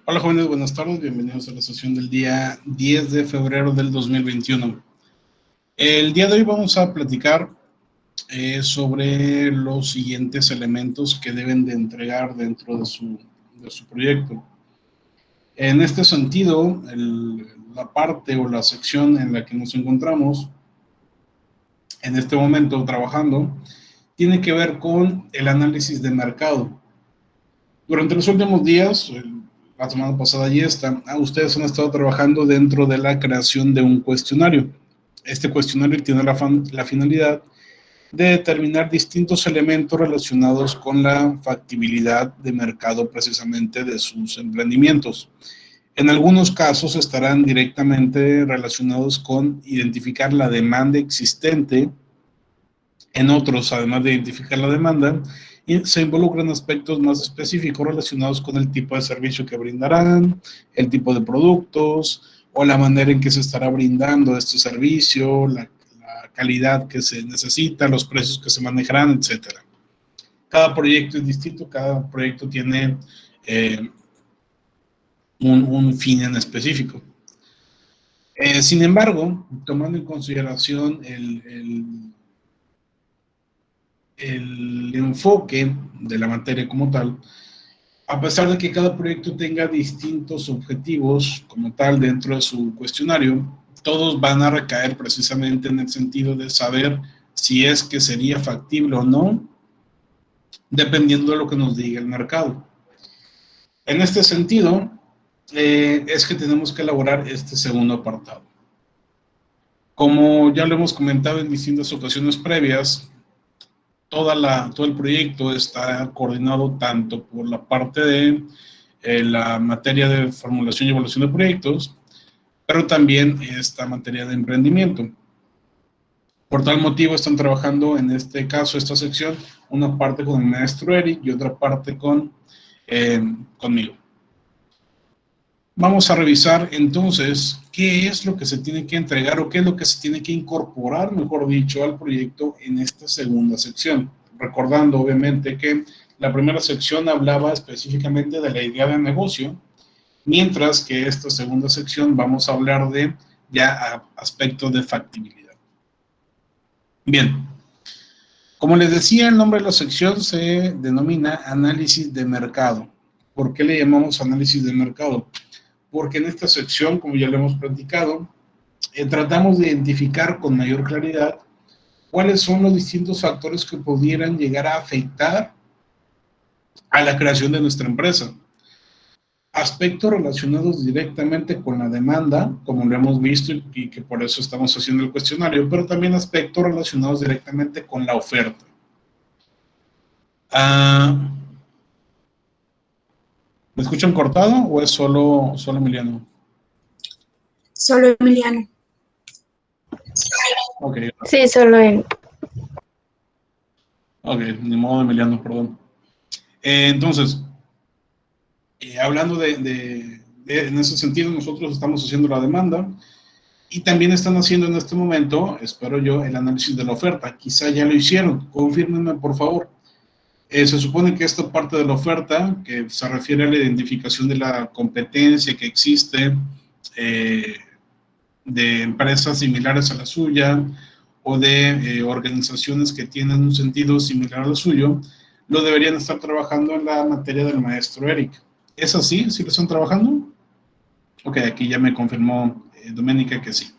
Hola jóvenes, buenas tardes, bienvenidos a la sesión del día 10 de febrero del 2021. El día de hoy vamos a platicar sobre los siguientes elementos que deben de entregar dentro de su proyecto. En este sentido, la parte o la sección en la que nos encontramos en este momento trabajando tiene que ver con el análisis de mercado. Durante los últimos días, la semana pasada y esta, ustedes han estado trabajando dentro de la creación de un cuestionario. Este cuestionario tiene la finalidad de determinar distintos elementos relacionados con la factibilidad de mercado precisamente de sus emprendimientos. En algunos casos estarán directamente relacionados con identificar la demanda existente. En otros, además de identificar la demanda, se involucran aspectos más específicos relacionados con el tipo de servicio que brindarán, el tipo de productos o la manera en que se estará brindando este servicio, la calidad que se necesita, los precios que se manejarán, etcétera. Cada proyecto es distinto, cada proyecto tiene un fin en específico. Sin embargo, tomando en consideración el enfoque de la materia como tal, a pesar de que cada proyecto tenga distintos objetivos como tal dentro de su cuestionario, todos van a recaer precisamente en el sentido de saber si es que sería factible o no, dependiendo de lo que nos diga el mercado. En este sentido, es que tenemos que elaborar este segundo apartado. Como ya lo hemos comentado en distintas ocasiones previas, todo el proyecto está coordinado tanto por la parte de la materia de formulación y evaluación de proyectos, pero también esta materia de emprendimiento. Por tal motivo están trabajando en este caso, esta sección, una parte con el maestro Eric y otra parte conmigo. Vamos a revisar entonces qué es lo que se tiene que entregar o qué es lo que se tiene que incorporar, mejor dicho, al proyecto en esta segunda sección. Recordando obviamente que la primera sección hablaba específicamente de la idea de negocio, mientras que esta segunda sección vamos a hablar de ya aspectos de factibilidad. Bien, como les decía, el nombre de la sección se denomina análisis de mercado. ¿Por qué le llamamos análisis de mercado? Porque en esta sección, como ya lo hemos platicado, tratamos de identificar con mayor claridad cuáles son los distintos factores que pudieran llegar a afectar a la creación de nuestra empresa. Aspectos relacionados directamente con la demanda, como lo hemos visto y que por eso estamos haciendo el cuestionario, pero también aspectos relacionados directamente con la oferta. ¿Me escuchan cortado o es solo Emiliano? Solo Emiliano. Okay. Sí, solo él. Ok, ni modo Emiliano, perdón. Entonces, hablando en ese sentido, nosotros estamos haciendo la demanda y también están haciendo en este momento, espero yo, el análisis de la oferta. Quizá ya lo hicieron, confírmenme por favor. Se supone que esta parte de la oferta, que se refiere a la identificación de la competencia que existe de empresas similares a la suya o de organizaciones que tienen un sentido similar al suyo, lo deberían estar trabajando en la materia del maestro Eric. ¿Es así? ¿Sí lo están trabajando? Ok, aquí ya me confirmó Doménica que sí.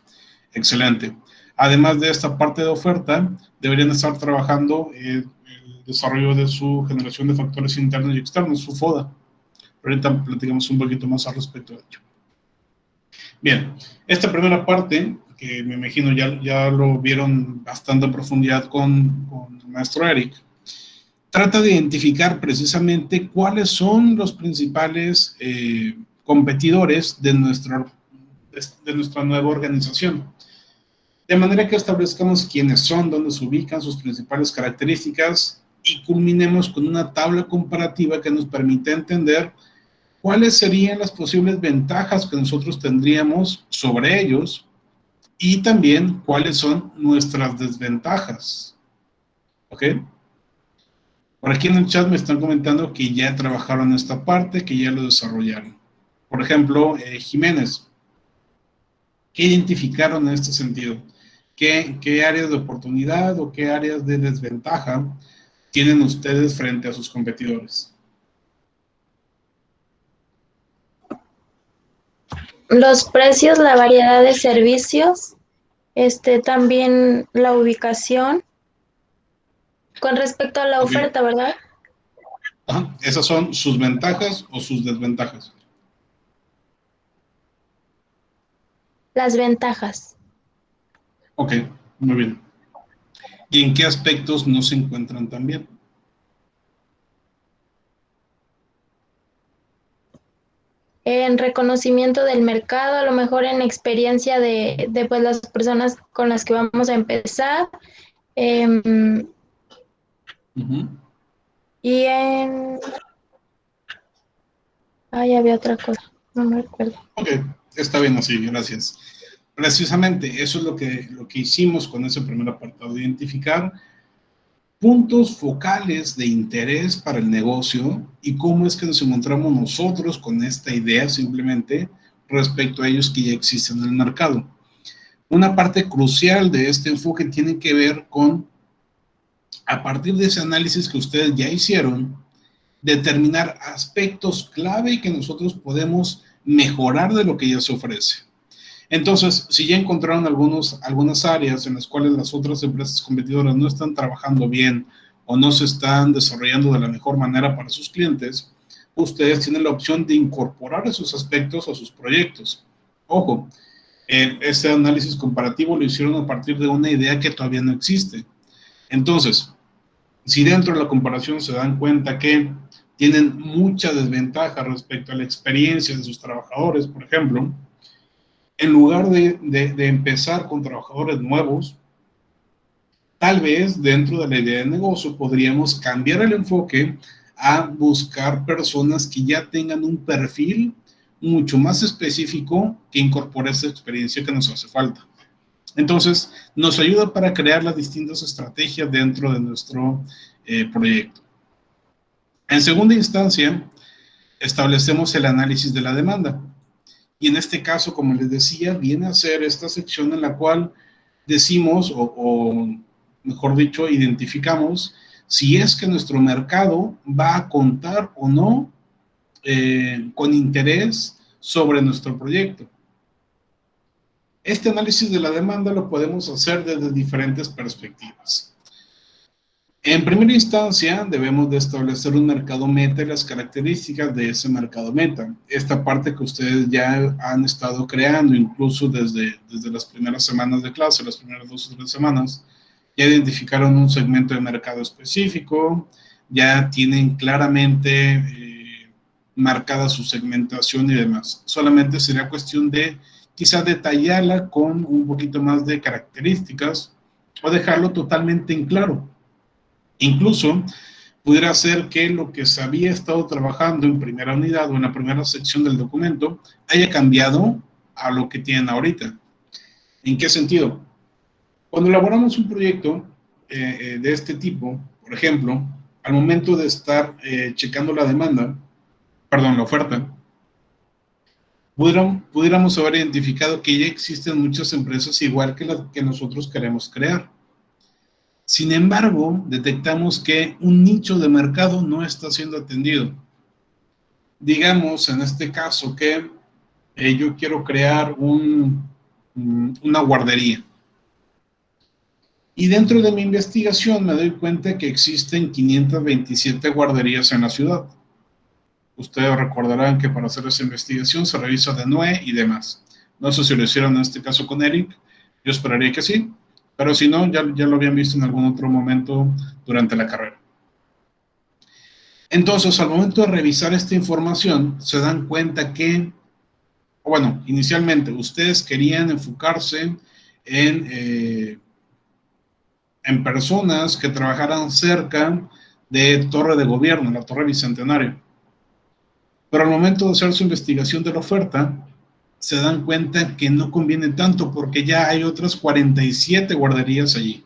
Excelente. Además de esta parte de oferta, deberían estar trabajando el desarrollo de su generación de factores internos y externos, su FODA. Ahorita platicamos un poquito más al respecto de ello. Bien, esta primera parte, que me imagino ya lo vieron bastante a profundidad con el maestro Eric, trata de identificar precisamente cuáles son los principales competidores de nuestra nueva organización. De manera que establezcamos quiénes son, dónde se ubican, sus principales características y culminemos con una tabla comparativa que nos permita entender cuáles serían las posibles ventajas que nosotros tendríamos sobre ellos y también cuáles son nuestras desventajas. ¿Ok? Por aquí en el chat me están comentando que ya trabajaron esta parte, que ya lo desarrollaron. Por ejemplo, Jiménez, ¿qué identificaron en este sentido? ¿Qué áreas de oportunidad o qué áreas de desventaja tienen ustedes frente a sus competidores? Los precios, la variedad de servicios, también la ubicación con respecto a la Ok. oferta, ¿verdad? Ajá. ¿Esas son sus ventajas o sus desventajas? Las ventajas. Ok, muy bien. ¿Y en qué aspectos no se encuentran tan bien? En reconocimiento del mercado, a lo mejor en experiencia de pues, las personas con las que vamos a empezar. em, Ujú. y en... Ay, había otra cosa, no me recuerdo. Ok, está bien así, gracias. Precisamente eso es lo que hicimos con ese primer apartado, identificar puntos focales de interés para el negocio y cómo es que nos encontramos nosotros con esta idea simplemente respecto a ellos que ya existen en el mercado. Una parte crucial de este enfoque tiene que ver con, a partir de ese análisis que ustedes ya hicieron, determinar aspectos clave que nosotros podemos mejorar de lo que ya se ofrece. Entonces, si ya encontraron algunas áreas en las cuales las otras empresas competidoras no están trabajando bien o no se están desarrollando de la mejor manera para sus clientes, ustedes tienen la opción de incorporar esos aspectos a sus proyectos. Ojo, este análisis comparativo lo hicieron a partir de una idea que todavía no existe. Entonces, si dentro de la comparación se dan cuenta que tienen mucha desventaja respecto a la experiencia de sus trabajadores, por ejemplo, en lugar de empezar con trabajadores nuevos, tal vez dentro de la idea de negocio podríamos cambiar el enfoque a buscar personas que ya tengan un perfil mucho más específico que incorpore esa experiencia que nos hace falta. Entonces, nos ayuda para crear las distintas estrategias dentro de nuestro proyecto. En segunda instancia, establecemos el análisis de la demanda. Y en este caso, como les decía, viene a ser esta sección en la cual decimos, o mejor dicho, identificamos si es que nuestro mercado va a contar o no con interés sobre nuestro proyecto. Este análisis de la demanda lo podemos hacer desde diferentes perspectivas. En primera instancia, debemos de establecer un mercado meta y las características de ese mercado meta. Esta parte que ustedes ya han estado creando, incluso desde las primeras semanas de clase, las primeras 2 o 3 semanas, ya identificaron un segmento de mercado específico, ya tienen claramente marcada su segmentación y demás. Solamente sería cuestión de quizás detallarla con un poquito más de características o dejarlo totalmente en claro. Incluso pudiera ser que lo que se había estado trabajando en primera unidad o en la primera sección del documento haya cambiado a lo que tienen ahorita. ¿En qué sentido? Cuando elaboramos un proyecto de este tipo, por ejemplo, al momento de estar checando la demanda, perdón, la oferta, pudiéramos haber identificado que ya existen muchas empresas igual que las que nosotros queremos crear. Sin embargo, detectamos que un nicho de mercado no está siendo atendido. Digamos, en este caso, que yo quiero crear una guardería. Y dentro de mi investigación me doy cuenta que existen 527 guarderías en la ciudad. Ustedes recordarán que para hacer esa investigación se revisa de NUE y demás. No sé si lo hicieron en este caso con Eric, yo esperaría que sí, pero si no, ya lo habían visto en algún otro momento durante la carrera. Entonces, al momento de revisar esta información, se dan cuenta que, bueno, inicialmente ustedes querían enfocarse en personas que trabajaran cerca de Torre de Gobierno, la Torre Bicentenario. Pero al momento de hacer su investigación de la oferta, se dan cuenta que no conviene tanto porque ya hay otras 47 guarderías allí.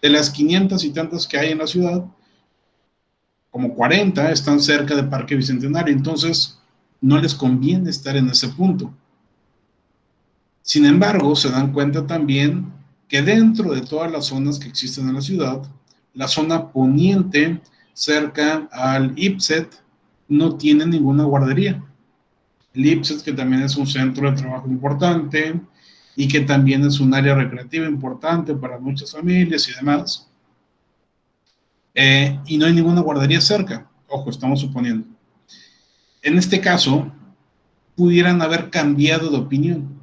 De las 500 y tantas que hay en la ciudad, como 40 están cerca del Parque Bicentenario. Entonces, no les conviene estar en ese punto. Sin embargo, se dan cuenta también que dentro de todas las zonas que existen en la ciudad, la zona poniente, cerca al IPSET, no tiene ninguna guardería. El IPSET, que también es un centro de trabajo importante y que también es un área recreativa importante para muchas familias y demás, y no hay ninguna guardería cerca. Ojo, estamos suponiendo. En este caso, pudieran haber cambiado de opinión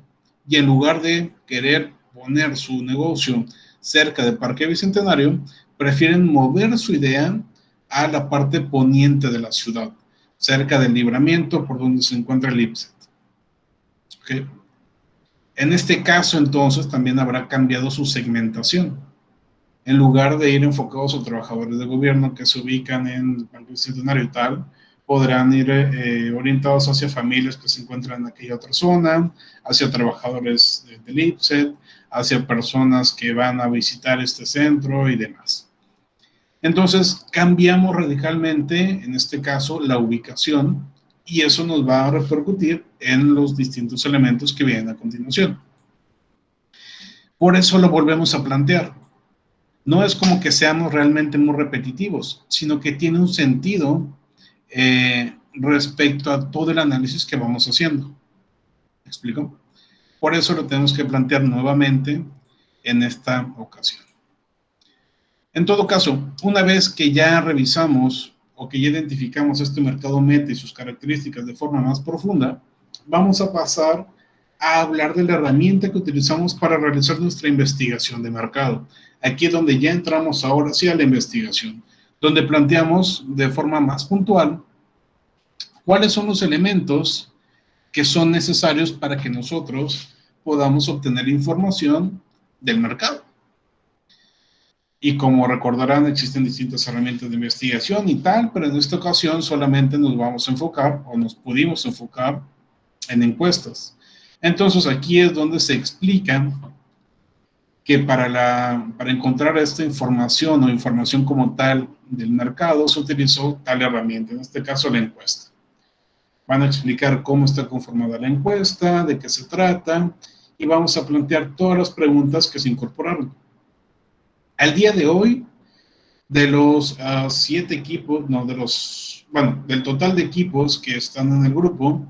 y en lugar de querer poner su negocio cerca del Parque Bicentenario, prefieren mover su idea a la parte poniente de la ciudad, cerca del Libramiento, por donde se encuentra el IPSET. ¿Okay? En este caso, entonces, también habrá cambiado su segmentación. En lugar de ir enfocados a trabajadores de gobierno que se ubican en el Parque Bicentenario y tal, podrán ir orientados hacia familias que se encuentran en aquella otra zona, hacia trabajadores del IPSET, hacia personas que van a visitar este centro y demás. Entonces, cambiamos radicalmente, en este caso, la ubicación, y eso nos va a repercutir en los distintos elementos que vienen a continuación. Por eso lo volvemos a plantear. No es como que seamos realmente muy repetitivos, sino que tiene un sentido respecto a todo el análisis que vamos haciendo. ¿Me explico? Por eso lo tenemos que plantear nuevamente en esta ocasión. En todo caso, una vez que ya revisamos o que ya identificamos este mercado meta y sus características de forma más profunda, vamos a pasar a hablar de la herramienta que utilizamos para realizar nuestra investigación de mercado. Aquí es donde ya entramos ahora sí a la investigación, donde planteamos de forma más puntual cuáles son los elementos que son necesarios para que nosotros podamos obtener información del mercado. Y como recordarán, existen distintas herramientas de investigación y tal, pero en esta ocasión solamente nos vamos a enfocar, o nos pudimos enfocar, en encuestas. Entonces aquí es donde se explica que para encontrar esta información o información como tal del mercado se utilizó tal herramienta, en este caso la encuesta. Van a explicar cómo está conformada la encuesta, de qué se trata, y vamos a plantear todas las preguntas que se incorporaron. Al día de hoy, de los 7 equipos, no, del total de equipos que están en el grupo,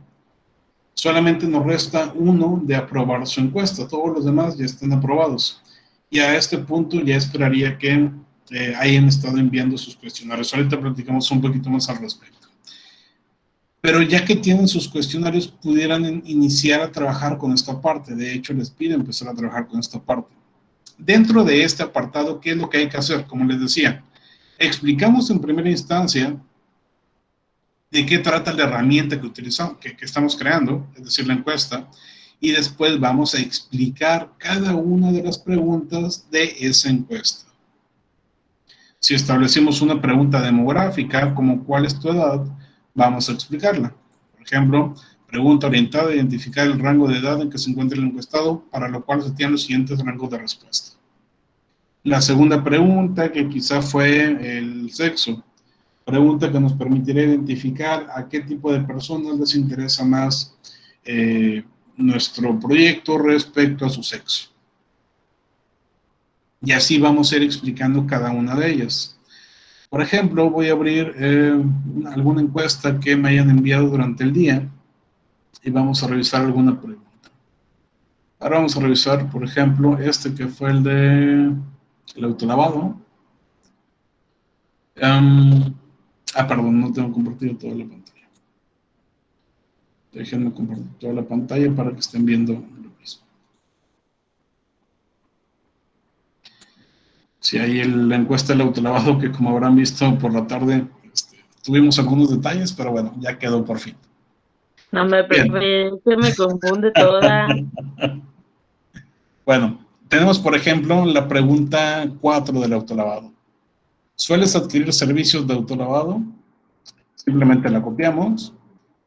solamente nos resta uno de aprobar su encuesta, todos los demás ya están aprobados. Y a este punto ya esperaría que hayan estado enviando sus cuestionarios. Ahorita platicamos un poquito más al respecto. Pero ya que tienen sus cuestionarios, pudieran iniciar a trabajar con esta parte. De hecho, les pido empezar a trabajar con esta parte. Dentro de este apartado, ¿qué es lo que hay que hacer? Como les decía, explicamos en primera instancia de qué trata la herramienta que utilizamos, que estamos creando, es decir, la encuesta, y después vamos a explicar cada una de las preguntas de esa encuesta. Si establecimos una pregunta demográfica, como ¿cuál es tu edad?, vamos a explicarla. Por ejemplo, pregunta orientada a identificar el rango de edad en que se encuentra el encuestado, para lo cual se tienen los siguientes rangos de respuesta. La segunda pregunta, que quizá fue el sexo, pregunta que nos permitirá identificar a qué tipo de personas les interesa más nuestro proyecto respecto a su sexo. Y así vamos a ir explicando cada una de ellas. Por ejemplo, voy a abrir alguna encuesta que me hayan enviado durante el día y vamos a revisar alguna pregunta. Ahora vamos a revisar, por ejemplo, este que fue el de el autolavado. Perdón, no tengo compartido toda la pantalla. Déjenme compartir toda la pantalla para que estén viendo lo mismo. Sí, ahí la encuesta del autolavado, que como habrán visto por la tarde, tuvimos algunos detalles, pero bueno, ya quedó por fin. No me confunde toda. Bueno, tenemos por ejemplo la pregunta 4 del autolavado. ¿Sueles adquirir servicios de autolavado? Simplemente la copiamos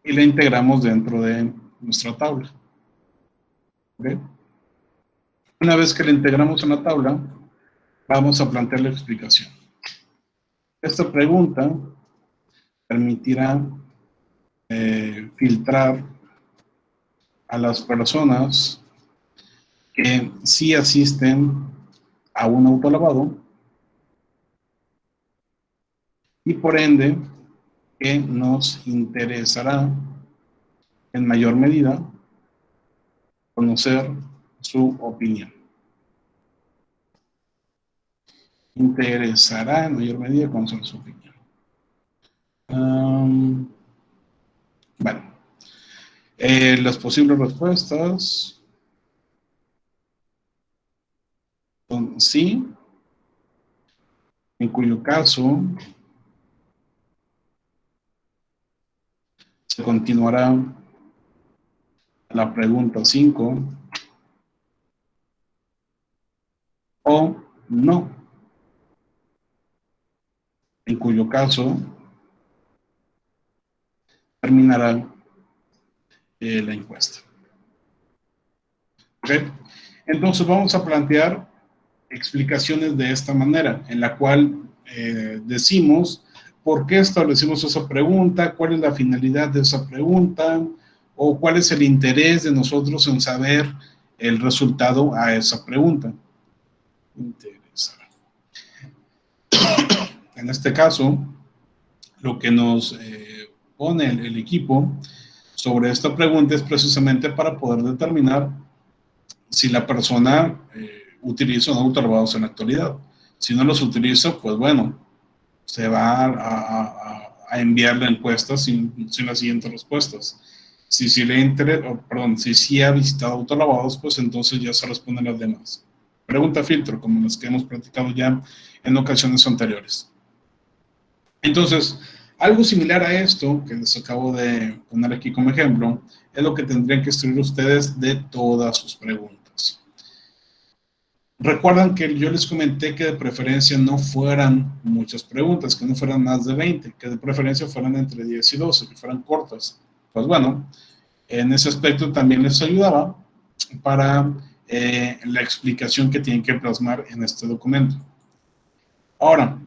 y la integramos dentro de nuestra tabla. ¿Okay? Una vez que la integramos en la tabla, vamos a plantear la explicación. Esta pregunta permitirá filtrar a las personas que sí asisten a un autolavado y por ende que nos interesará en mayor medida conocer su opinión. Interesará en mayor medida conocer su opinión. Bueno, las posibles respuestas son sí, en cuyo caso se continuará la pregunta 5, o no, en cuyo caso terminará la encuesta. ¿Okay? Entonces vamos a plantear explicaciones de esta manera, en la cual decimos por qué establecimos esa pregunta, cuál es la finalidad de esa pregunta, o cuál es el interés de nosotros en saber el resultado a esa pregunta. Interesar. En este caso, lo que nos pone el equipo sobre esta pregunta es precisamente para poder determinar si la persona utiliza o no autolavados en la actualidad. Si no los utiliza, pues bueno, se va a enviar la encuesta sin las siguientes respuestas. Si sí ha visitado autolavados, pues entonces ya se responden las demás. Pregunta filtro, como las que hemos practicado ya en ocasiones anteriores. Entonces, algo similar a esto, que les acabo de poner aquí como ejemplo, es lo que tendrían que escribir ustedes de todas sus preguntas. Recuerdan que yo les comenté que de preferencia no fueran muchas preguntas, que no fueran más de 20, que de preferencia fueran entre 10 y 12, que fueran cortas. Pues bueno, en ese aspecto también les ayudaba para la explicación que tienen que plasmar en este documento. Ahora,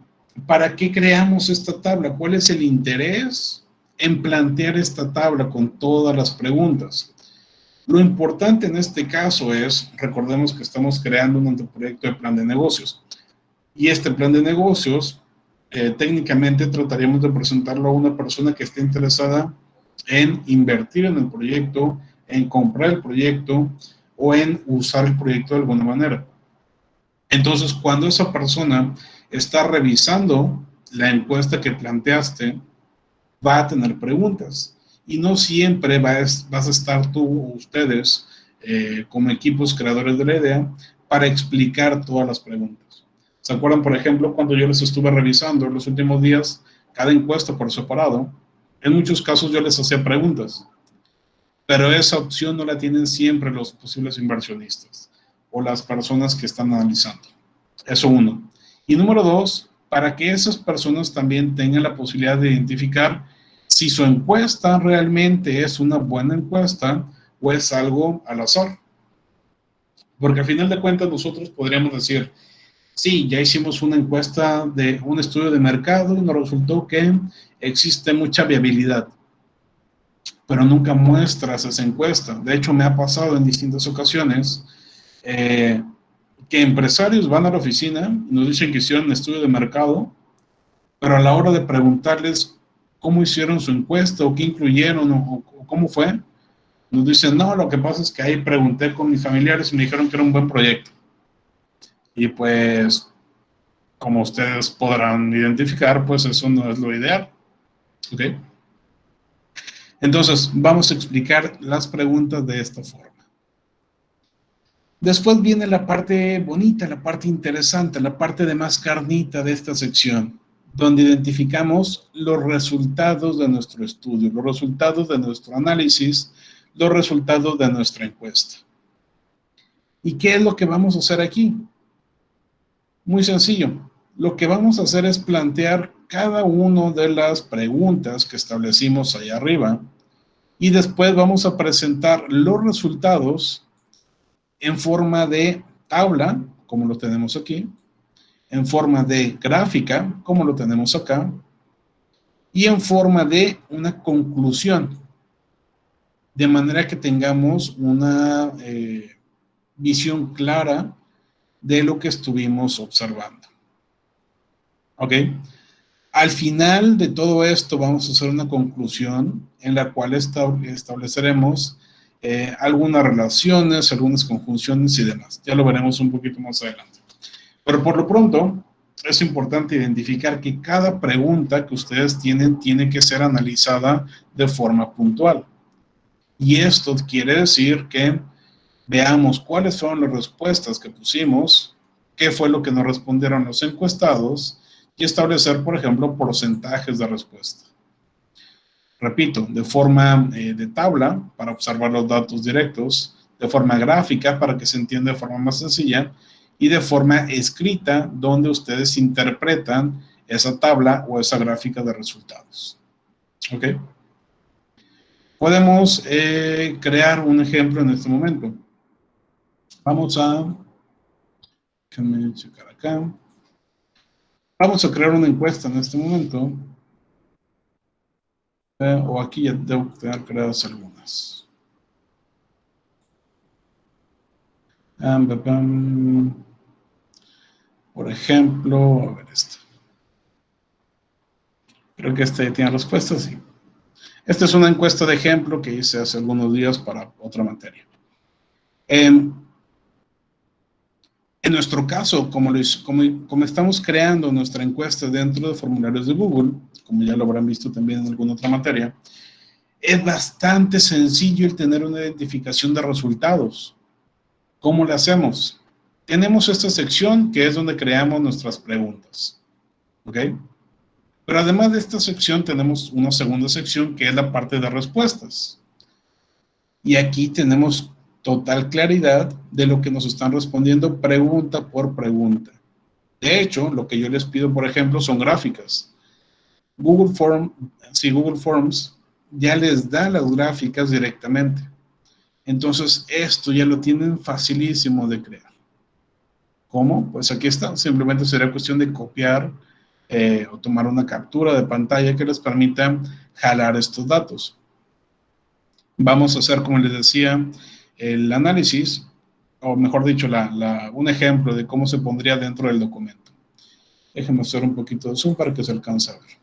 ¿para qué creamos esta tabla? ¿Cuál es el interés en plantear esta tabla con todas las preguntas? Lo importante en este caso es, recordemos que estamos creando un anteproyecto de plan de negocios. Y este plan de negocios, técnicamente trataríamos de presentarlo a una persona que esté interesada en invertir en el proyecto, en comprar el proyecto o en usar el proyecto de alguna manera. Entonces, cuando esa persona está revisando la encuesta que planteaste, va a tener preguntas. Y no siempre vas a estar tú o ustedes como equipos creadores de la idea para explicar todas las preguntas. ¿Se acuerdan, por ejemplo, cuando yo les estuve revisando en los últimos días cada encuesta por separado? En muchos casos yo les hacía preguntas, pero esa opción no la tienen siempre los posibles inversionistas o las personas que están analizando. Eso uno. Y número dos, para que esas personas también tengan la posibilidad de identificar si su encuesta realmente es una buena encuesta o es algo al azar. Porque al final de cuentas nosotros podríamos decir, sí, ya hicimos una encuesta de un estudio de mercado y nos resultó que existe mucha viabilidad, pero nunca muestras esa encuesta. De hecho, me ha pasado en distintas ocasiones que empresarios van a la oficina y nos dicen que hicieron un estudio de mercado, pero a la hora de preguntarles cómo hicieron su encuesta o qué incluyeron o cómo fue, nos dicen, no, lo que pasa es que ahí pregunté con mis familiares y me dijeron que era un buen proyecto. Y pues, como ustedes podrán identificar, pues eso no es lo ideal. ¿Ok? Entonces, vamos a explicar las preguntas de esta forma. Después viene la parte bonita, la parte interesante, la parte de más carnita de esta sección, donde identificamos los resultados de nuestro estudio, los resultados de nuestro análisis, los resultados de nuestra encuesta. ¿Y qué es lo que vamos a hacer aquí? Muy sencillo. Lo que vamos a hacer es plantear cada una de las preguntas que establecimos ahí arriba y después vamos a presentar los resultados en forma de tabla, como lo tenemos aquí, en forma de gráfica, como lo tenemos acá, y en forma de una conclusión, de manera que tengamos una visión clara de lo que estuvimos observando. ¿Ok? Al final de todo esto vamos a hacer una conclusión en la cual estableceremos algunas relaciones, algunas conjunciones y demás. Ya lo veremos un poquito más adelante. Pero por lo pronto, es importante identificar que cada pregunta que ustedes tienen tiene que ser analizada de forma puntual. Y esto quiere decir que veamos cuáles son las respuestas que pusimos, qué fue lo que nos respondieron los encuestados y establecer, por ejemplo, porcentajes de respuesta. Repito, de forma de tabla para observar los datos directos, de forma gráfica para que se entienda de forma más sencilla y de forma escrita donde ustedes interpretan esa tabla o esa gráfica de resultados. ¿Ok? Podemos crear un ejemplo en este momento. Vamos a... Déjenme checar acá. Vamos a crear una encuesta en este momento. O aquí ya debo tener creadas algunas. Por ejemplo, a ver esta. Creo que esta ya tiene respuestas, sí. Esta es una encuesta de ejemplo que hice hace algunos días para otra materia. En nuestro caso, como estamos creando nuestra encuesta dentro de formularios de Google, como ya lo habrán visto también en alguna otra materia, es bastante sencillo el tener una identificación de resultados. ¿Cómo lo hacemos? Tenemos esta sección que es donde creamos nuestras preguntas. ¿Ok? Pero además de esta sección tenemos una segunda sección que es la parte de respuestas. Y aquí tenemos total claridad de lo que nos están respondiendo pregunta por pregunta. De hecho, lo que yo les pido, por ejemplo, son gráficas. Google Forms ya les da las gráficas directamente. Entonces, esto ya lo tienen facilísimo de crear. ¿Cómo? Pues aquí está. Simplemente sería cuestión de copiar o tomar una captura de pantalla que les permita jalar estos datos. Vamos a hacer, como les decía, el análisis, o mejor dicho, un ejemplo de cómo se pondría dentro del documento. Déjenme hacer un poquito de zoom para que se alcance a ver.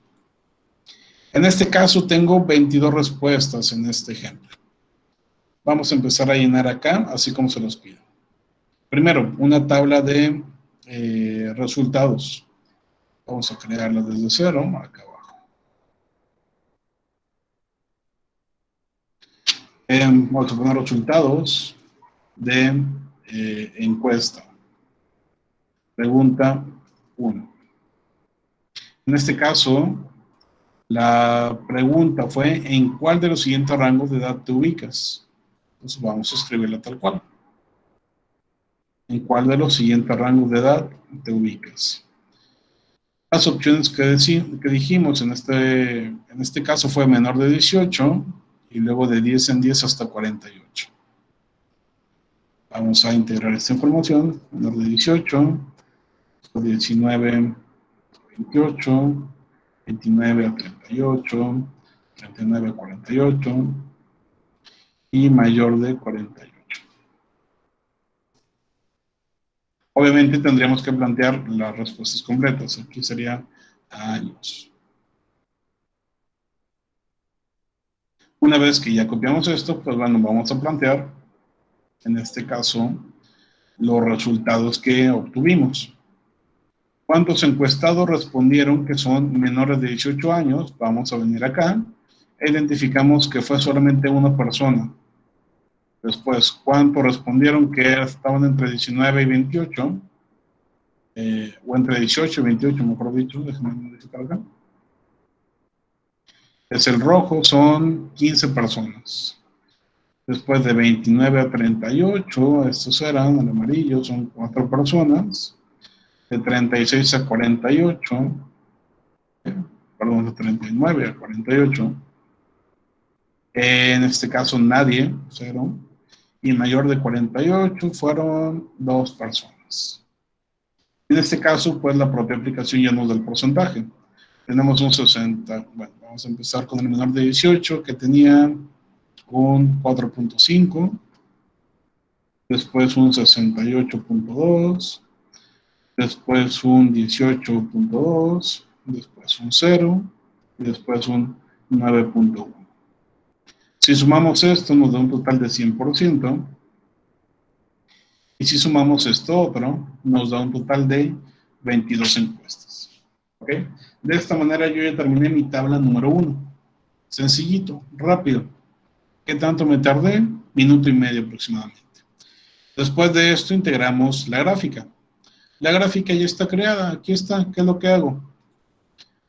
En este caso tengo 22 respuestas en este ejemplo. Vamos a empezar a llenar acá, así como se los pido. Primero, una tabla de resultados. Vamos a crearla desde cero, acá abajo. Vamos a poner resultados de encuesta. Pregunta 1. En este caso, la pregunta fue: ¿en cuál de los siguientes rangos de edad te ubicas? Entonces vamos a escribirla tal cual. ¿En cuál de los siguientes rangos de edad te ubicas? Las opciones que dijimos en este caso fue menor de 18 y luego de 10 en 10 hasta 48. Vamos a integrar esta información: menor de 18, 19 a 28, 29 a 38, 39 a 48 y mayor de 48. Obviamente tendríamos que plantear las respuestas completas. Aquí sería años. Una vez que ya copiamos esto, pues bueno, vamos a plantear, en este caso, los resultados que obtuvimos. ¿Cuántos encuestados respondieron que son menores de 18 años? Vamos a venir acá. Identificamos que fue solamente una persona. Después, ¿cuántos respondieron que estaban entre 19 y 28? O entre 18 y 28, mejor dicho. Déjenme modificar acá. Es el rojo, son 15 personas. Después de 29 a 38, estos eran, el amarillo, son 4 personas. De 36 a 48, perdón, de 39 a 48. En este caso nadie, 0. Y mayor de 48 fueron 2 personas. En este caso, pues la propia aplicación ya nos da el porcentaje. Tenemos un 60, bueno, vamos a empezar con el menor de 18 que tenía un 4.5, después un 68.2, después un 18.2, después un 0, y después un 9.1. Si sumamos esto nos da un total de 100%, y si sumamos esto otro, nos da un total de 22 encuestas. ¿Ok? De esta manera yo ya terminé mi tabla número 1. Sencillito, rápido. ¿Qué tanto me tardé? Minuto y medio aproximadamente. Después de esto integramos la gráfica. La gráfica ya está creada, aquí está. ¿Qué es lo que hago?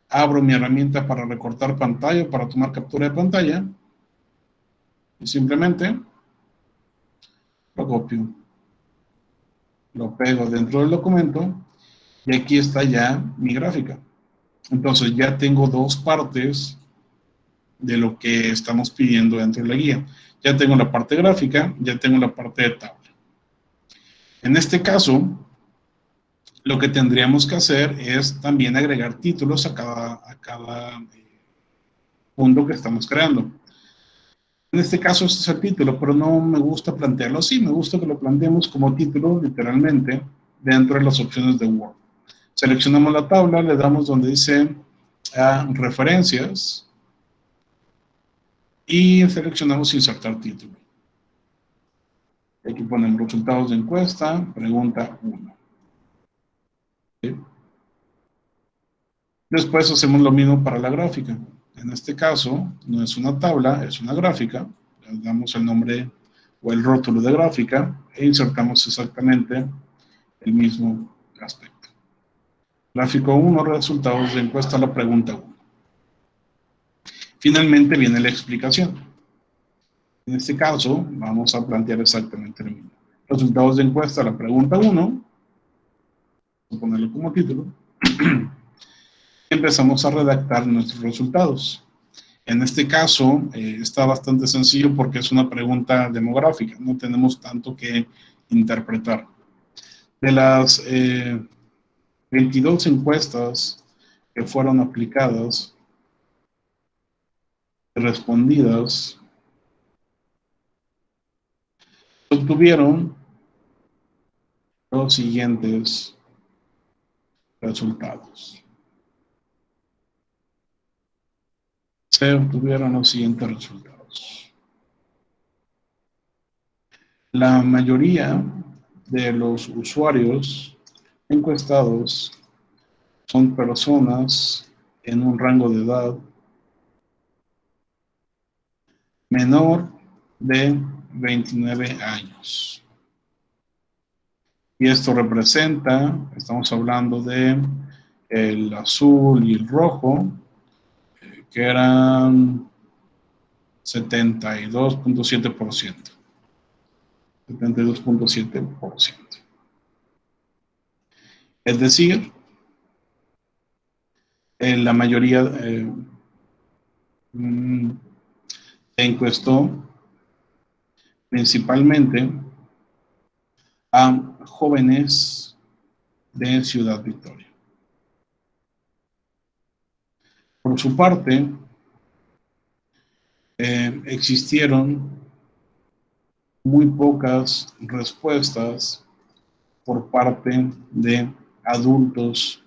Abro mi herramienta para recortar pantalla, para tomar captura de pantalla, y simplemente lo copio, lo pego dentro del documento, y aquí está ya mi gráfica. Entonces ya tengo dos partes de lo que estamos pidiendo dentro de la guía. Ya tengo la parte gráfica, ya tengo la parte de tabla. En este caso, lo que tendríamos que hacer es también agregar títulos a cada punto que estamos creando. En este caso, este es el título, pero no me gusta plantearlo así. Me gusta que lo planteemos como título, literalmente, dentro de las opciones de Word. Seleccionamos la tabla, le damos donde dice referencias y seleccionamos insertar título. Aquí ponemos resultados de encuesta, pregunta 1. ¿Sí? Después hacemos lo mismo para la gráfica. En este caso, no es una tabla, es una gráfica. Le damos el nombre o el rótulo de gráfica e insertamos exactamente el mismo aspecto. Gráfico 1, resultados de encuesta, la pregunta 1. Finalmente viene la explicación. En este caso, vamos a plantear exactamente lo mismo. Resultados de encuesta, la pregunta 1. Vamos a ponerlo como título. Empezamos a redactar nuestros resultados. En este caso, está bastante sencillo porque es una pregunta demográfica. No tenemos tanto que interpretar. De las 22 encuestas que fueron aplicadas, respondidas, obtuvieron los siguientes resultados. Se obtuvieron los siguientes resultados. La mayoría de los usuarios encuestados son personas en un rango de edad menor de 29 años. Y esto representa, estamos hablando de el azul y el rojo, que eran 72.7%. 72.7%. Es decir, la mayoría se encuestó principalmente a jóvenes de Ciudad Victoria. Por su parte, existieron muy pocas respuestas por parte de adultos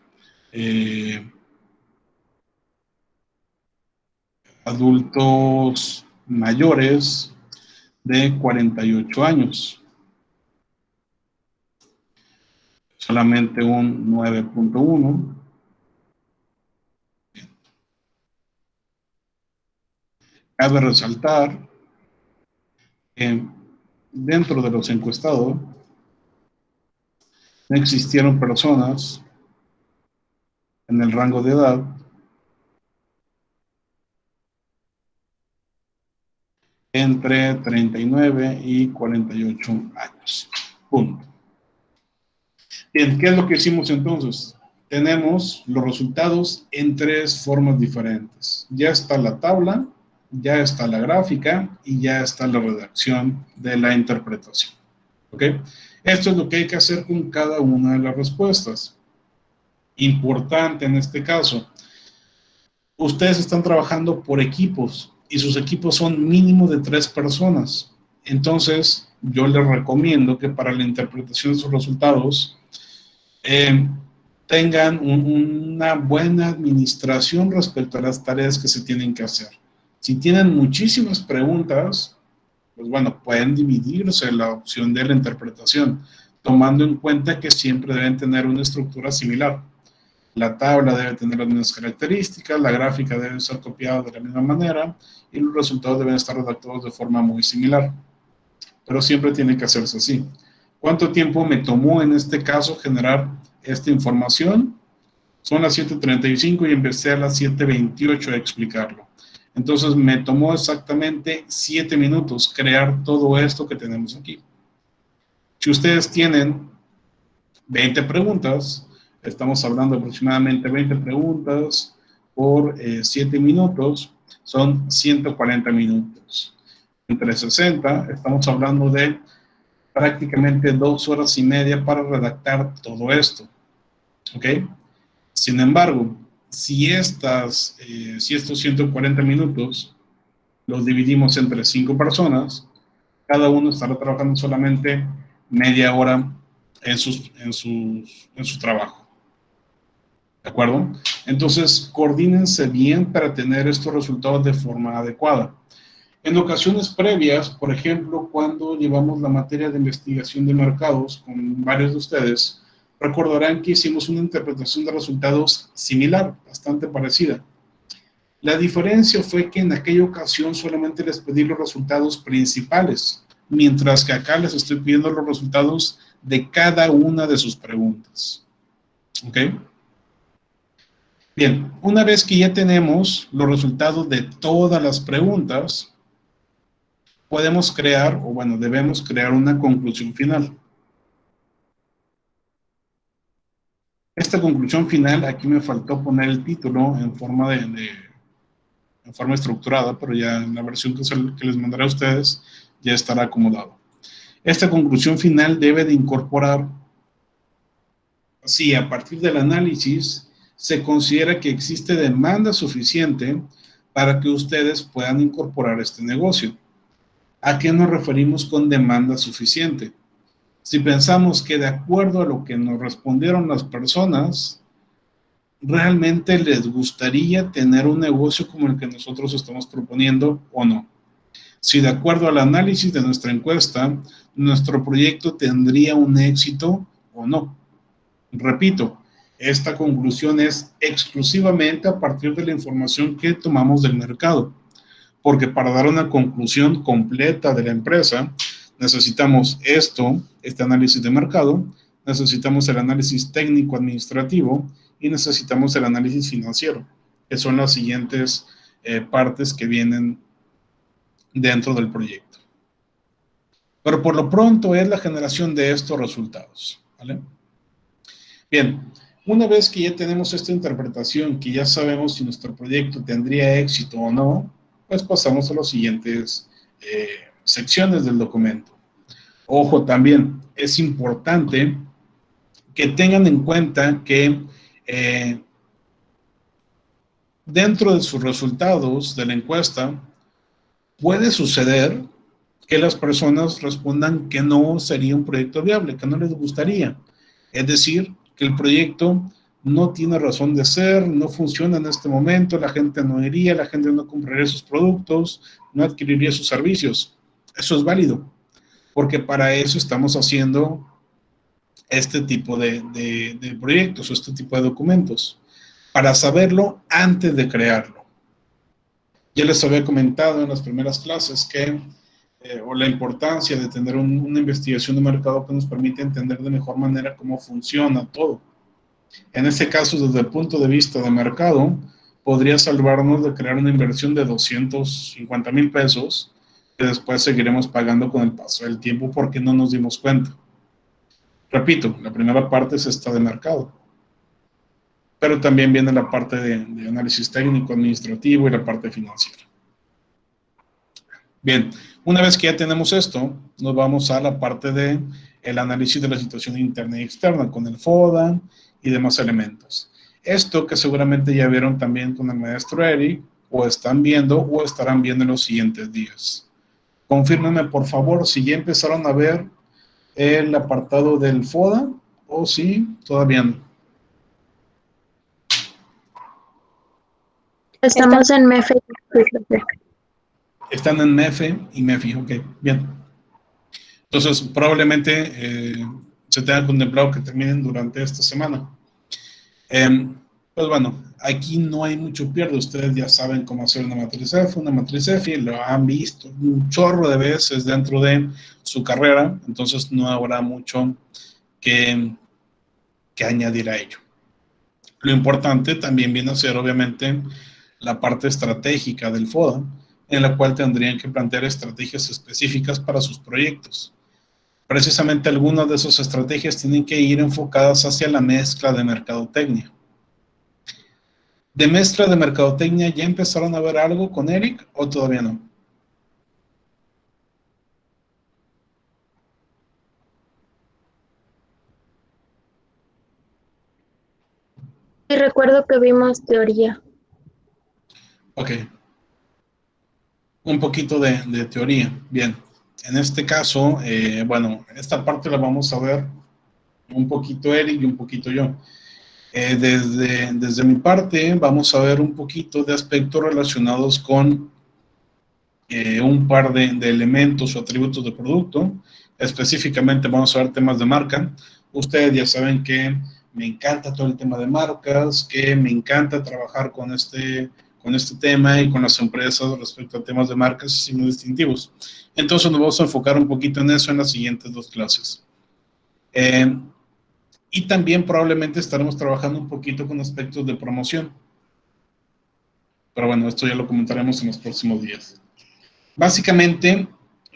mayores de 48 años. Solamente un 9.1. Cabe resaltar que dentro de los encuestados no existieron personas en el rango de edad entre 39 y 48 años. Punto. Bien, ¿qué es lo que hicimos entonces? Tenemos los resultados en tres formas diferentes. Ya está la tabla, ya está la gráfica y ya está la redacción de la interpretación. ¿Ok? Esto es lo que hay que hacer con cada una de las respuestas. Importante en este caso, Ustedes están trabajando por equipos y sus equipos son mínimo de 3 personas. Entonces, yo les recomiendo que para la interpretación de sus resultados tengan una buena administración respecto a las tareas que se tienen que hacer. Si tienen muchísimas preguntas, pues bueno, pueden dividirse la opción de la interpretación, tomando en cuenta que siempre deben tener una estructura similar. La tabla debe tener las mismas características, la gráfica debe ser copiada de la misma manera y los resultados deben estar redactados de forma muy similar. Pero siempre tiene que hacerse así. ¿Cuánto tiempo me tomó en este caso generar esta información? Son las 7:35 y empecé a las 7:28 a explicarlo. Entonces me tomó exactamente 7 minutos crear todo esto que tenemos aquí. Si ustedes tienen 20 preguntas, estamos hablando aproximadamente 20 preguntas por 7 minutos, son 140 minutos. Entre 60, estamos hablando de prácticamente 2 horas y media para redactar todo esto. ¿Ok? Sin embargo, si estos 140 minutos los dividimos entre 5 personas, cada uno estará trabajando solamente media hora en su trabajo. ¿De acuerdo? Entonces, coordínense bien para tener estos resultados de forma adecuada. En ocasiones previas, por ejemplo, cuando llevamos la materia de investigación de mercados con varios de ustedes, recordarán que hicimos una interpretación de resultados similar, bastante parecida. La diferencia fue que en aquella ocasión solamente les pedí los resultados principales, mientras que acá les estoy pidiendo los resultados de cada una de sus preguntas. ¿Ok? Bien, una vez que ya tenemos los resultados de todas las preguntas, podemos crear, o bueno, debemos crear una conclusión final. Esta conclusión final, aquí me faltó poner el título en forma en forma estructurada, pero ya en la versión que les mandaré a ustedes ya estará acomodado. Esta conclusión final debe de incorporar, si a partir del análisis se considera que existe demanda suficiente para que ustedes puedan incorporar este negocio. ¿A qué nos referimos con demanda suficiente? Si pensamos que de acuerdo a lo que nos respondieron las personas, ¿realmente les gustaría tener un negocio como el que nosotros estamos proponiendo o no? Si de acuerdo al análisis de nuestra encuesta, nuestro proyecto tendría un éxito o no. Repito, esta conclusión es exclusivamente a partir de la información que tomamos del mercado, porque para dar una conclusión completa de la empresa, necesitamos este análisis de mercado, necesitamos el análisis técnico-administrativo y necesitamos el análisis financiero, que son las siguientes partes que vienen dentro del proyecto. Pero por lo pronto es la generación de estos resultados, ¿vale? Bien, una vez que ya tenemos esta interpretación, que ya sabemos si nuestro proyecto tendría éxito o no, pues pasamos a las siguientes secciones del documento. Ojo, también es importante que tengan en cuenta que dentro de sus resultados de la encuesta puede suceder que las personas respondan que no sería un proyecto viable, que no les gustaría. Es decir, que el proyecto no tiene razón de ser, no funciona en este momento, la gente no iría, la gente no compraría sus productos, no adquiriría sus servicios. Eso es válido, porque para eso estamos haciendo este tipo de proyectos o este tipo de documentos, para saberlo antes de crearlo. Ya les había comentado en las primeras clases que o la importancia de tener una investigación de mercado que nos permite entender de mejor manera cómo funciona todo. En este caso, desde el punto de vista de mercado, podría salvarnos de crear una inversión de 250,000 pesos que después seguiremos pagando con el paso del tiempo porque no nos dimos cuenta. Repito, la primera parte es esta de mercado, pero también viene la parte de análisis técnico, administrativo y la parte financiera. Bien, una vez que ya tenemos esto, nos vamos a la parte de el análisis de la situación interna y externa con el FODA y demás elementos. Esto que seguramente ya vieron también con el maestro Eric, o están viendo o estarán viendo en los siguientes días. Confírmenme por favor si ya empezaron a ver el apartado del FODA o si todavía no. Estamos en MEFE. Están en MEFE y MEFI, ok, bien. Entonces, probablemente se tenga contemplado que terminen durante esta semana. Pues bueno, aquí no hay mucho pierde. Ustedes ya saben cómo hacer una matriz F, lo han visto un chorro de veces dentro de su carrera, entonces no habrá mucho que añadir a ello. Lo importante también viene a ser, obviamente, la parte estratégica del FODA, en la cual tendrían que plantear estrategias específicas para sus proyectos. Precisamente algunas de esas estrategias tienen que ir enfocadas hacia la mezcla de mercadotecnia. ¿De mezcla de mercadotecnia ya empezaron a ver algo con Eric o todavía no? Sí, recuerdo que vimos teoría. Ok. Un poquito de teoría. Bien. En este caso, bueno, esta parte la vamos a ver un poquito Eric y un poquito yo. Desde mi parte, vamos a ver un poquito de aspectos relacionados con un par de elementos o atributos de producto. Específicamente vamos a ver temas de marca. Ustedes ya saben que me encanta todo el tema de marcas, que me encanta trabajar con este tema y con las empresas respecto a temas de marcas y signos distintivos. Entonces nos vamos a enfocar un poquito en eso en las siguientes dos clases. Y también probablemente estaremos trabajando un poquito con aspectos de promoción. Pero bueno, esto ya lo comentaremos en los próximos días. Básicamente,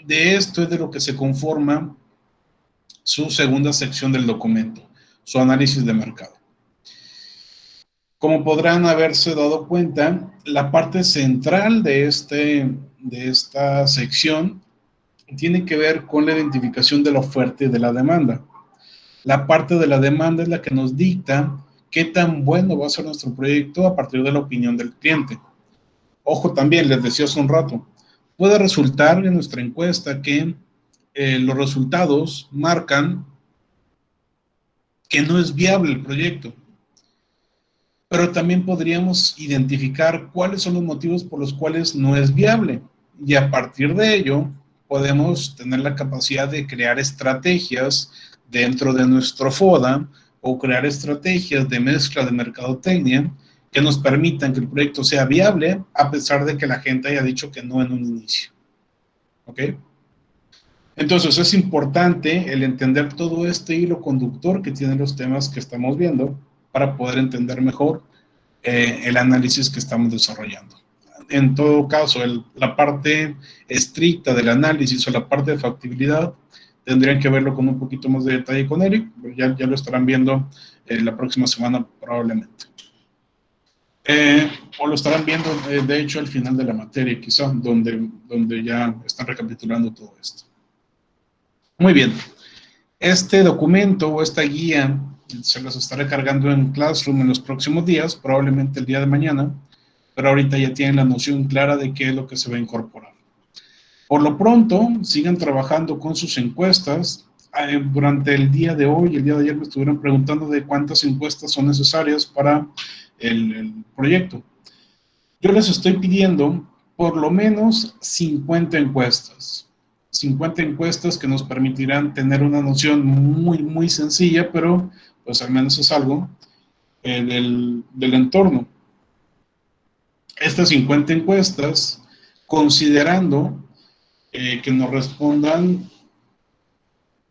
de esto es de lo que se conforma su segunda sección del documento, su análisis de mercado. Como podrán haberse dado cuenta, la parte central de esta sección tiene que ver con la identificación de la oferta y de la demanda. La parte de la demanda es la que nos dicta qué tan bueno va a ser nuestro proyecto a partir de la opinión del cliente. Ojo también, les decía hace un rato, puede resultar en nuestra encuesta que los resultados marcan que no es viable el proyecto, pero también podríamos identificar cuáles son los motivos por los cuales no es viable y a partir de ello podemos tener la capacidad de crear estrategias dentro de nuestro FODA o crear estrategias de mezcla de mercadotecnia que nos permitan que el proyecto sea viable a pesar de que la gente haya dicho que no en un inicio. ¿Ok? Entonces es importante el entender todo este hilo conductor que tienen los temas que estamos viendo para poder entender mejor el análisis que estamos desarrollando. En todo caso, la parte estricta del análisis o la parte de factibilidad tendrían que verlo con un poquito más de detalle con Eric, ya lo estarán viendo la próxima semana probablemente. O lo estarán viendo, de hecho, al final de la materia, quizá, donde ya están recapitulando todo esto. Muy bien. Este documento o esta guía se los estaré cargando en Classroom en los próximos días, probablemente el día de mañana, pero ahorita ya tienen la noción clara de qué es lo que se va a incorporar. Por lo pronto, sigan trabajando con sus encuestas. Durante el día de hoy y el día de ayer me estuvieron preguntando de cuántas encuestas son necesarias para el proyecto. Yo les estoy pidiendo por lo menos 50 encuestas. 50 encuestas que nos permitirán tener una noción muy, muy sencilla, pero pues al menos es algo del entorno. Estas 50 encuestas, considerando que nos respondan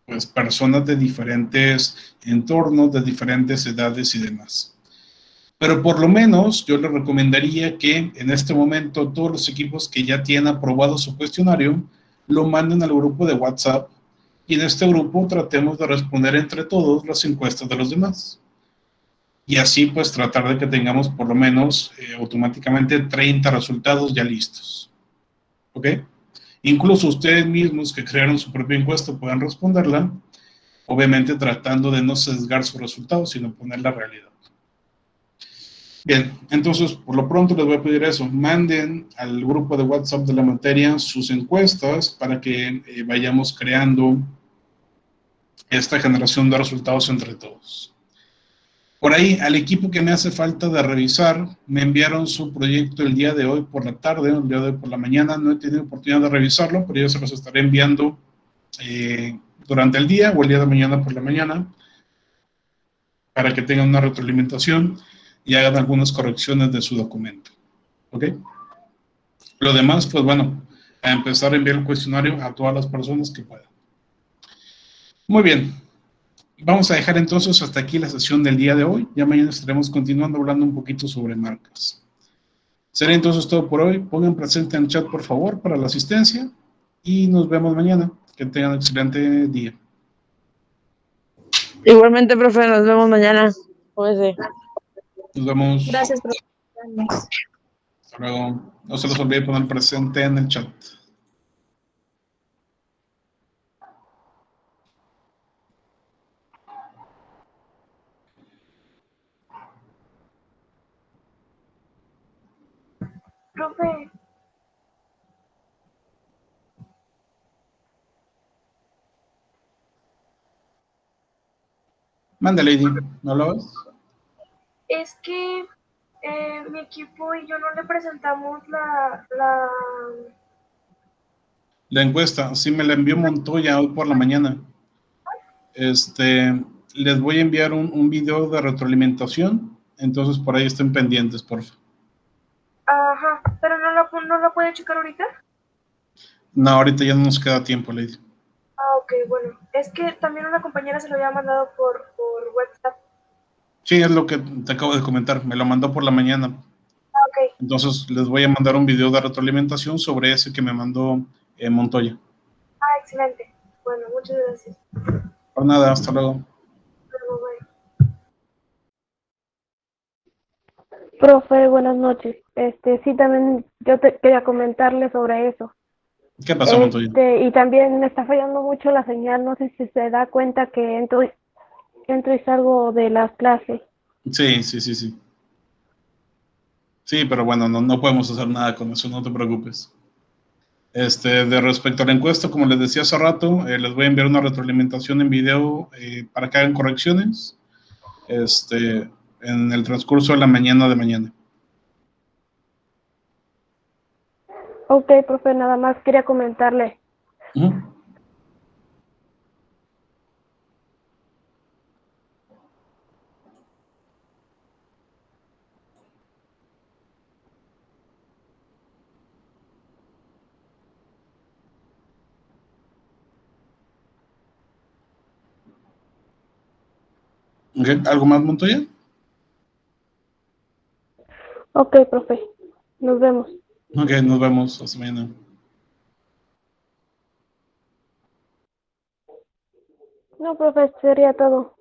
pues personas de diferentes entornos, de diferentes edades y demás. Pero por lo menos yo les recomendaría que en este momento todos los equipos que ya tienen aprobado su cuestionario lo manden al grupo de WhatsApp y en este grupo tratemos de responder entre todos las encuestas de los demás. Y así pues tratar de que tengamos por lo menos automáticamente 30 resultados ya listos. ¿Ok? Incluso ustedes mismos que crearon su propia encuesta puedan responderla, obviamente tratando de no sesgar su resultado, sino poner la realidad. Bien, entonces, por lo pronto les voy a pedir eso. Manden al grupo de WhatsApp de la materia sus encuestas para que vayamos creando esta generación de resultados entre todos. Por ahí, al equipo que me hace falta de revisar, me enviaron su proyecto el día de hoy por la tarde, el día de hoy por la mañana. No he tenido oportunidad de revisarlo, pero yo se los estaré enviando durante el día o el día de mañana por la mañana para que tengan una retroalimentación y hagan algunas correcciones de su documento. ¿Ok? Lo demás, pues bueno, a empezar a enviar el cuestionario a todas las personas que puedan. Muy bien. Vamos a dejar entonces hasta aquí la sesión del día de hoy. Ya mañana estaremos continuando hablando un poquito sobre marcas. Será entonces todo por hoy. Pongan presente en el chat, por favor, para la asistencia. Y nos vemos mañana. Que tengan un excelente día. Igualmente, profe, nos vemos mañana. Cuídese. Nos vemos. Gracias, profe. Hasta luego. No se los olvide poner presente en el chat. Profe, Manda, Lady. ¿No lo ves? es que mi equipo y yo no le presentamos La encuesta, sí me la envió Montoya hoy por la mañana. Les voy a enviar un video de retroalimentación, entonces por ahí estén pendientes, por favor. Ajá, pero no la puede checar ahorita. No, ahorita ya no nos queda tiempo, Lady. Ah, ok, bueno. Es que también una compañera se lo había mandado por WhatsApp. Sí, es lo que te acabo de comentar, me lo mandó por la mañana. Ah, ok. Entonces les voy a mandar un video de retroalimentación sobre ese que me mandó Montoya. Ah, excelente. Bueno, muchas gracias. Por nada, hasta luego. Luego, bye. Profe, buenas noches. Sí, también yo te quería comentarle sobre eso. ¿Qué pasó, Montoya? Y también me está fallando mucho la señal. No sé si se da cuenta que entro y salgo de las clases. Sí. Sí, pero bueno, no podemos hacer nada con eso, no te preocupes. De respecto a la encuesta, como les decía hace rato, les voy a enviar una retroalimentación en video para que hagan correcciones en el transcurso de la mañana de mañana. Ok, profe, nada más quería comentarle. Uh-huh. Okay. ¿Algo más, Montoya? Ok, profe, nos vemos. Ok, nos vemos hasta mañana. No, profe, sería todo.